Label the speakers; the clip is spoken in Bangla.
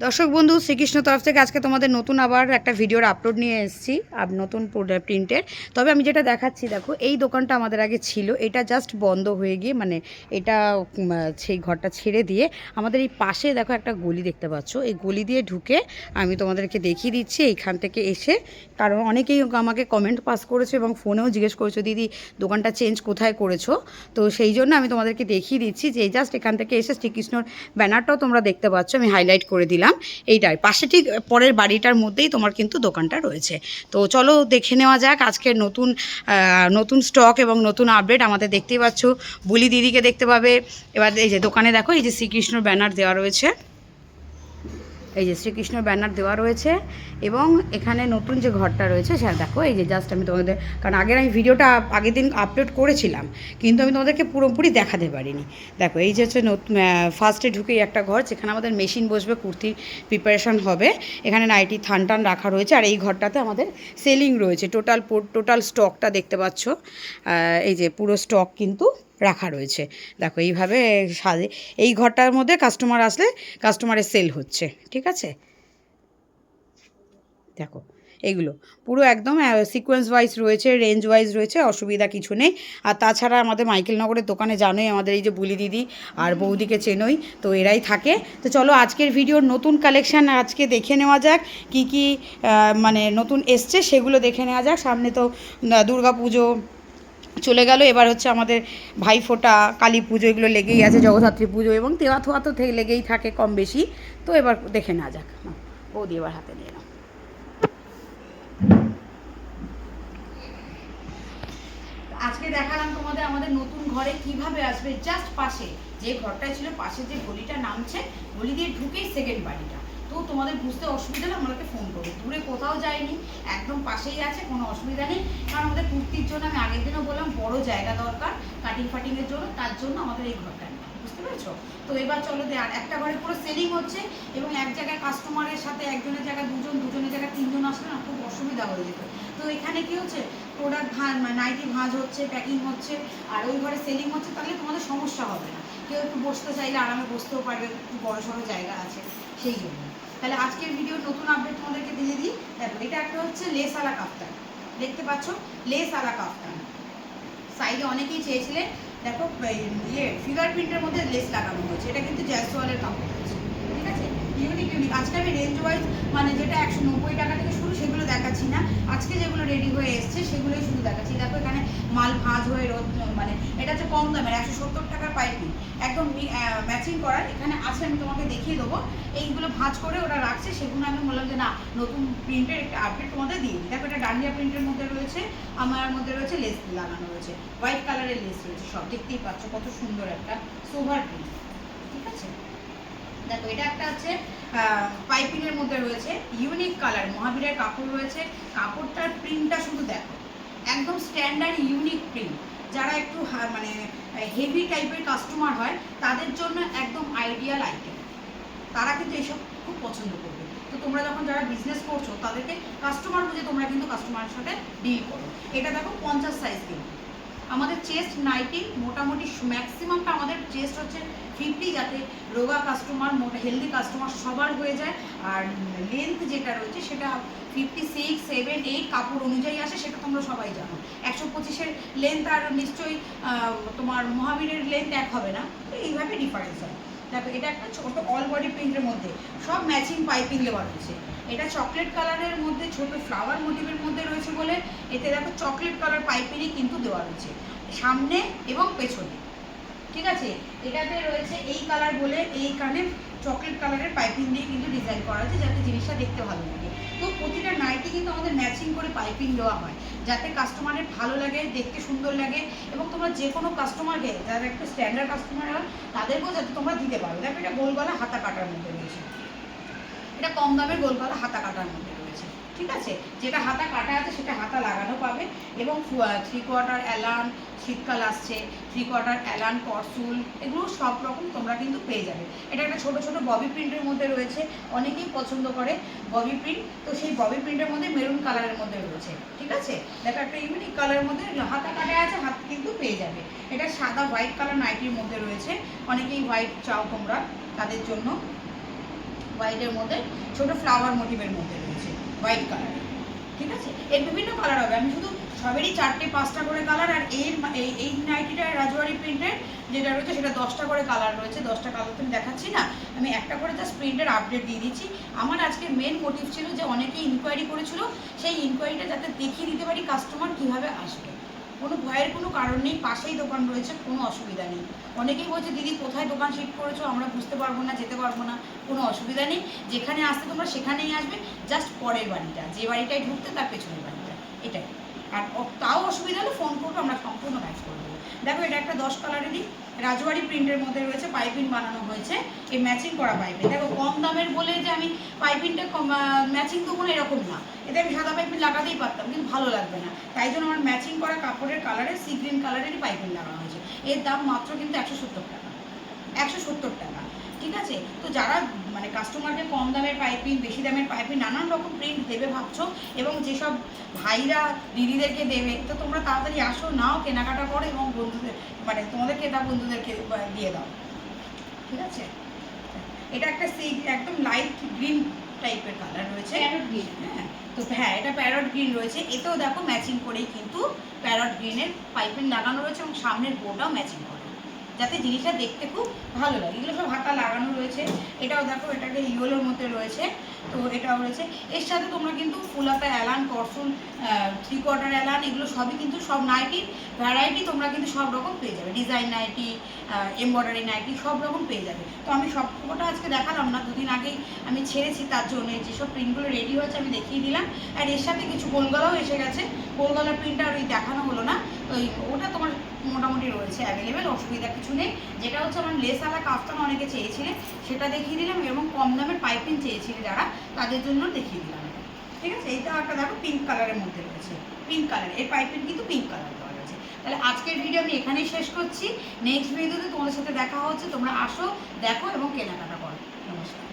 Speaker 1: দর্শক বন্ধু, শ্রীকৃষ্ণ তরফ থেকে আজকে তোমাদের নতুন আবার একটা ভিডিওর আপলোড নিয়ে এসেছি নতুন প্রিন্টের। তবে আমি যেটা দেখাচ্ছি, দেখো এই দোকানটা আমাদের আগে ছিল, এটা জাস্ট বন্ধ হয়ে গিয়ে মানে এটা সেই ঘরটা ছেড়ে দিয়ে আমাদের এই পাশে দেখো একটা গলি দেখতে পাচ্ছ, এই গলি দিয়ে ঢুকে আমি তোমাদেরকে দেখিয়ে দিচ্ছি এইখান থেকে এসে। কারণ অনেকেই আমাকে কমেন্ট পাস করেছো এবং ফোনেও জিজ্ঞেস করেছো, দিদি দোকানটা চেঞ্জ কোথায় করেছো। তো সেই জন্য আমি তোমাদেরকে দেখিয়ে দিচ্ছি যে জাস্ট এখান থেকে এসে শ্রীকৃষ্ণর ব্যানারটাও তোমরা দেখতে পাচ্ছ, আমি হাইলাইট করে দিলাম এইটাই। পাশে ঠিক পরের বাড়িটার মধ্যেই তোমার কিন্তু দোকানটা রয়েছে। তো চলো দেখে নেওয়া যাক আজকের নতুন স্টক এবং নতুন আপডেট। আমাদের দেখতেই পাচ্ছ, বুলি দিদিকে দেখতে পাবে। এবার এই যে দোকানে দেখো, এই যে শ্রীকৃষ্ণর ব্যানার দেওয়া রয়েছে, এই যে শ্রীকৃষ্ণর ব্যানার দেওয়া রয়েছে। এবং এখানে নতুন যে ঘরটা রয়েছে সেটা দেখো, এই যে জাস্ট আমি তোমাদের, কারণ আগের আমি ভিডিওটা আগের দিন আপলোড করেছিলাম কিন্তু আমি তোমাদেরকে পুরোপুরি দেখাতে পারিনি। দেখো এই যে হচ্ছে নতুন ফার্স্টে ঢুকেই একটা ঘর, যেখানে আমাদের মেশিন বসবে, কুর্তির প্রিপারেশন হবে। এখানে নাইটি থান টান রাখা রয়েছে। আর এই ঘরটাতে আমাদের সেলিং রয়েছে, টোটাল স্টকটা দেখতে পাচ্ছ। এই যে পুরো স্টক কিন্তু রাখা রয়েছে। দেখো এইভাবে সাজে এই ঘরটার মধ্যে কাস্টমার আসলে কাস্টমারের সেল হচ্ছে, ঠিক আছে। দেখো এইগুলো পুরো একদম সিকোয়েন্স ওয়াইজ রয়েছে, রেঞ্জ ওয়াইজ রয়েছে, অসুবিধা কিছু নেই। আর তাছাড়া আমাদের মাইকেলনগরের দোকানে জানোই আমাদের এই যে বুলি দিদি আর বৌদিকে চেনোই, তো এরাই থাকে। তো চলো আজকের ভিডিওর নতুন কালেকশান আজকে দেখে নেওয়া যাক, কি কি মানে নতুন এসছে সেগুলো দেখে নেওয়া যাক। সামনে তো দুর্গা পুজো চলে গেল, এবার হচ্ছে আমাদের ভাইফোঁটা, কালী পুজো, এগুলো লেগেই আছে, জগদ্ধাত্রী পুজো এবং তেওয়া থোয়া তো লেগেই থাকে কম বেশি। তো এবার দেখে নেওয়া যাক। বৌদি এবার হাতে নিয়ে নাও। আজকে দেখালাম তোমাদের আমাদের নতুন ঘরে কিভাবে আসবে। জাস্ট পাশে যে ঘরটা ছিল, পাশে যে গলিটা নামছে, গলি দিয়ে ঢুকেই সেকেন্ড বাড়িটা। তো তোমাদের বুঝতে অসুবিধা হলে আমাকে ফোন করো, দূরে কোথাও যায়নি, একদম পাশেই আছে, কোনো অসুবিধা নেই। কারণ আমাদের কুর্তির জন্য আমি আগের দিনও বললাম বড় জায়গা দরকার কাটিং ফাটিংয়ের জন্য, তার জন্য আমাদের এই ঘরটা নেই, বুঝতে পেরেছো। তো এবার চলো আর একটা ঘরে পুরো সেলিং হচ্ছে এবং এক জায়গায় কাস্টমারের সাথে একজনের জায়গায় দুজন, দুজনের জায়গায় তিনজন আসলে না খুব অসুবিধা হয়ে যেত। তো এখানে কি হচ্ছে, প্রোডাক্ট নাইটি ভাঁজ হচ্ছে, প্যাকিং হচ্ছে, আর ওই ঘরে সেলিং হচ্ছে, তাহলে তোমাদের সমস্যা হবে না। কেউ একটু বসতে চাইলে আরামে বসতেও পারবে, একটু বড় সড়ো জায়গা আছে সেই জন্য। তাহলে আজকের ভিডিওর নতুন আপডেট তোমাদেরকে দিয়ে দিই। দেখো এটা একটা হচ্ছে লেস আলা কাফতান, দেখতে পাচ্ছ লেস আলা কাফতান। সাইডে অনেকেই চেয়েছিলেন, দেখো ফিগার প্রিন্টের মধ্যে লেস লাগানো হয়েছে, এটা কিন্তু জ্যাসওয়ালের কাপড় হচ্ছে, ঠিক আছে। ইউনিক। আজকে আমি রেঞ্জ ওয়াইজ মানে যেটা 190 টাকা থেকে শুরু সেগুলো দেখাচ্ছি না, আজকে যেগুলো রেডি হয়ে এসছে সেগুলোই শুধু দেখাচ্ছি। দেখো এখানে মাল ভাঁজ হয়ে মানে এটা হচ্ছে কম দামের 170 টাকার পাইপিং, একদম ম্যাচিং করার এখানে আছে, আমি তোমাকে দেখিয়ে দেবো। এইগুলো ভাঁজ করে ওরা রাখছে, সেগুলো আমি বললাম যে না, নতুন প্রিন্টের একটা আপডেট তোমাদের দিয়ে দিই। দেখো এটা ডান্ডিয়া প্রিন্টের মধ্যে রয়েছে, আমার মধ্যে রয়েছে লেস লাগানো রয়েছে, হোয়াইট কালারের লেস রয়েছে, সব দেখতেই পাচ্ছ কত সুন্দর একটা সোভার প্রিন্ট, ঠিক আছে। দেখো এটা একটা আছে পাইপিং এর মধ্যে রয়েছে, ইউনিক কালার, মহাবীরের কাপড় রয়েছে। কাপড়টার প্রিন্টটা শুধু দেখো, একদম স্ট্যান্ডার্ড ইউনিক প্রিন্ট। যারা একটু মানে হেভি টাইপের কাস্টমার হয় তাদের জন্য একদম আইডিয়াল আইটেম, তারা কিন্তু এইসব খুব পছন্দ করবে। তো তোমরা যখন যারা বিজনেস করছো তাদেরকে কাস্টমার বুঝে তোমরা কিন্তু কাস্টমারের সাথে ডিল করো। এটা দেখো 50 সাইজ কিন্তু আমাদের চেস্ট নাইটি মোটামুটি ম্যাক্সিমামটা আমাদের চেস্ট হচ্ছে 50, যাতে রোগা কাস্টমার, হেলদি কাস্টমার সবার হয়ে যায়। আর লেন্থ যেটা রয়েছে সেটা 56, 7, 8 কাপড় অনুযায়ী আসে, সেটা তোমরা সবাই জানো। 125-এর লেন্থ আর নিশ্চয়ই তোমার মহাবীরের লেন্থ এক হবে না, এইভাবে ডিফারেন্স হয়। দেখো এটা একটা ছোট অল বডি প্রিন্টের মধ্যে সব ম্যাচিং পাইপিং দেওয়া রয়েছে। এটা চকলেট কালারের মধ্যে ছোট ফ্লাওয়ার মোটিভের মধ্যে রয়েছে বলে এতে দেখো চকলেট কালার পাইপিংই কিন্তু দেওয়া রয়েছে সামনে এবং পেছনে, ঠিক আছে। এটাতে রয়েছে এই কালার বলে এইখানে চকলেট কালারের পাইপিং দিয়ে কিন্তু ডিজাইন করা আছে, যাতে জিনিসটা দেখতে ভালো লাগে। তো প্রতিটা নাইটি কিন্তু আমাদের ম্যাচিং করে পাইপিং দেওয়া হয়, যাতে কাস্টমারের ভালো লাগে, দেখতে সুন্দর লাগে। এবং তোমরা যে কোনো কাস্টমারকে, যারা একটু স্ট্যান্ডার্ড কাস্টমার হয় তাদেরকেও যাতে তোমরা দিতে পারো। দেখো এটা গোল গলা হাতা কাটার মধ্যে রয়েছে, এটা কম দামের গোল গলা হাতা কাটার মধ্যে রয়েছে, ঠিক আছে। যেটা হাতা কাটা আছে সেটা হাতা লাগানো পাবে। এবং 3/4 অ্যালান, শীতকাল আসছে, 3/4 অ্যালান করসুল, এগুলো সব রকম তোমরা কিন্তু পেয়ে যাবে। এটা একটা ছোট ছোট ববি প্রিন্টের মধ্যে রয়েছে, অনেকেই পছন্দ করে ববি প্রিন্ট। তো সেই ববি প্রিন্টের মধ্যে মেরুন কালারের মধ্যে রয়েছে, ঠিক আছে। দেখো একটা ইউনিক কালারের মধ্যে হাতা কাটা আছে, হাত কিন্তু পেয়ে যাবে। এটা সাদা হোয়াইট কালার নাইটির মধ্যে রয়েছে, অনেকেই হোয়াইট চাও তোমরা, তাদের জন্য হোয়াইটের মধ্যে ছোট ফ্লাওয়ার মোটিভের মধ্যে রয়েছে হোয়াইট কালার, ঠিক আছে। এর বিভিন্ন কালার হবে, আমি শুধু সবেরই 4-5টা করে কালার, আর এই নাইটিটা রাজবাড়ি প্রিন্টের যেটা রয়েছে সেটা 10টা করে কালার রয়েছে। 10টা কালার তুমি দেখাচ্ছি না, আমি একটা করে জাস্ট প্রিন্টের আপডেট দিয়ে দিচ্ছি। আমার আজকে মেন মোটিভ ছিল যে অনেকেই ইনকোয়ারি করেছিল, সেই ইনকোয়ারিটা যাতে দেখিয়ে দিতে পারি কাস্টমার কীভাবে আসবে। কোনো ভয়ের কোনো কারণ নেই, পাশেই দোকান রয়েছে, কোনো অসুবিধা নেই। অনেকেই বলছে দিদি কোথায় দোকান শিফট করেছো, আমরা বুঝতে পারবো না, যেতে পারবো না, কোনো অসুবিধা নেই। যেখানে আসতে তোমরা সেখানেই আসবে, জাস্ট পরের বাড়িটা, যে বাড়িটায় ঢুকতে তার পেছনের বাড়িটা, এটাই। আর তাও অসুবিধা হলে ফোন করবো, আমরা সম্পূর্ণ ম্যাচ করে দেবো। দেখো এটা একটা 10 কালারেরই রাজবাড়ি প্রিন্টের মধ্যে রয়েছে, পাইপিং বানানো হয়েছে, এই ম্যাচিং করা পাইপিং। দেখো কম দামের বলে যে আমি পাইপিংটা ম্যাচিং দেবো না এরকম না, এতে আমি সাদা পাইপিং লাগাতেই পারতাম, কিন্তু ভালো লাগবে না, তাই জন্য আমার ম্যাচিং করা কাপড়ের কালারের সি গ্রিন কালারেরই পাইপিং লাগানো হয়েছে। এর দাম মাত্র কিন্তু 170 টাকা, 170 টাকা, ঠিক আছে। তো যারা মানে কাস্টমারকে কম দামের পাইপিং, বেশি দামের পাইপিং, নানান রকম প্রিন্ট দেবে ভাবছো, এবং যেসব ভাইরা দিদিদেরকে দেবে, তো তোমরা তাড়াতাড়ি আসো, নাও, কেনাকাটা করো, এবং বন্ধুদের মানে তোমাদের ক্রেতা বন্ধুদেরকে দিয়ে দাও, ঠিক আছে। এটা একটা একদম লাইট গ্রিন টাইপের কালার রয়েছে, প্যারট গ্রিন। হ্যাঁ, তো হ্যাঁ এটা প্যারট গ্রিন রয়েছে, এতেও দেখো ম্যাচিং করেই কিন্তু প্যারট গ্রিনের পাইপিং লাগানো রয়েছে, এবং সামনের বোটাও ম্যাচিং করে, যাতে জিনিসটা দেখতে খুব ভালো লাগে। এগুলো সব হাতা লাগানো রয়েছে। এটাও দেখো, এটাকে ইয়েলোর মধ্যে রয়েছে, তো এটাও রয়েছে। এর সাথে তোমরা কিন্তু ফুলাতা অ্যালান, করসুল, 3/4 অ্যালান, এগুলো সবই কিন্তু সব নাইটির ভ্যারাইটি তোমরা কিন্তু সব রকম পেয়ে যাবে, ডিজাইন নাইটি, এমব্রয়ডারি নাইটি, সব রকম পেয়ে যাবে। তো আমি সবকটা আজকে দেখালাম না, দুদিন আগেই আমি ছেড়েছি, তার জন্য যেসব প্রিন্টগুলো রেডি হয়েছে আমি দেখিয়ে দিলাম। আর এর সাথে কিছু গোলগলাও এসে গেছে, গোলগলার প্রিন্টটা আর ওই দেখানো হলো না, ওটা তোমার মোটামুটি রয়েছে অ্যাভেলেবেল, অসুবিধা কিছু নেই। যেটা হচ্ছে আমার লেসওয়ালা কাফতান অনেকে চেয়েছিলেন, সেটা দেখিয়ে দিলাম, এবং কম দামের পাইপিং চেয়েছিলেন যারা, তাদের জন্য দেখিয়ে দিলাম, ঠিক আছে। এইটা একটা দেখো পিঙ্ক কালারের মধ্যে রয়েছে, পিঙ্ক কালার, এর পাইপিং কিন্তু পিঙ্ক কালার দেওয়া রয়েছে। তাহলে আজকের ভিডিও আমি এখানেই শেষ করছি, নেক্সট ভিডিওতে তোমাদের সাথে দেখা হচ্ছে, তোমরা আসো, দেখো এবং কেনাকাটা করো। নমস্কার।